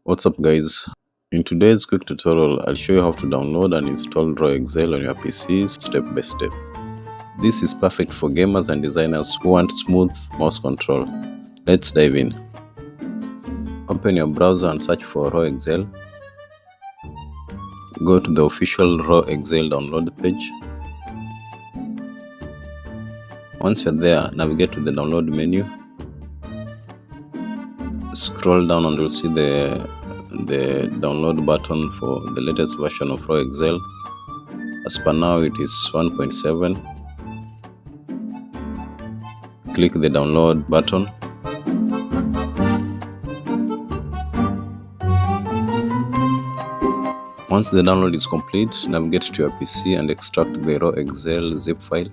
What's up guys, in today's quick tutorial I'll show you how to download and install Raw Accel on your PCs step by step. This is perfect for gamers and designers who want smooth mouse control. Let's dive in. Open your browser and search for Raw Accel. Go to the official Raw Accel download page. Once you're there, navigate to the download menu. Scroll down and you'll see the download button for the latest version of Raw Accel. As per now it is 1.7. Click the download button. Once the download is complete, navigate to your PC and extract the Raw Accel zip file.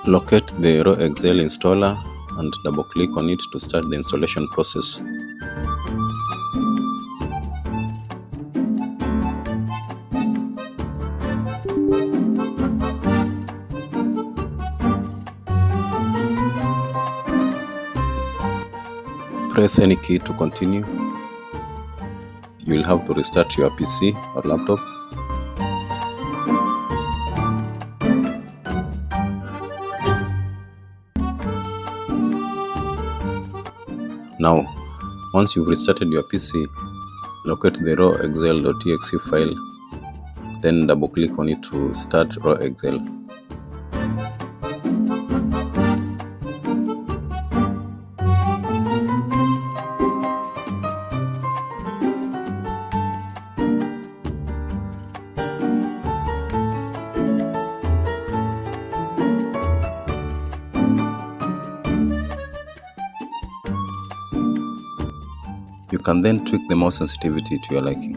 Locate the Raw Accel installer and double click on it to start the installation process. Press any key to continue. You will have to restart your PC or laptop. Now, once you've restarted your PC, locate the Raw Accel.exe file, then double click on it to start Raw Accel. You can then tweak the mouse sensitivity to your liking.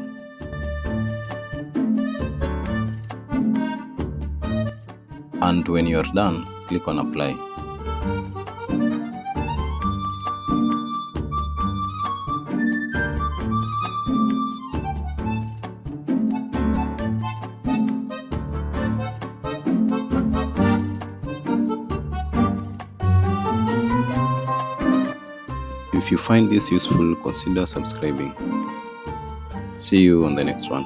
And when you're done, click on Apply. If you find this useful, consider subscribing. See you on the next one.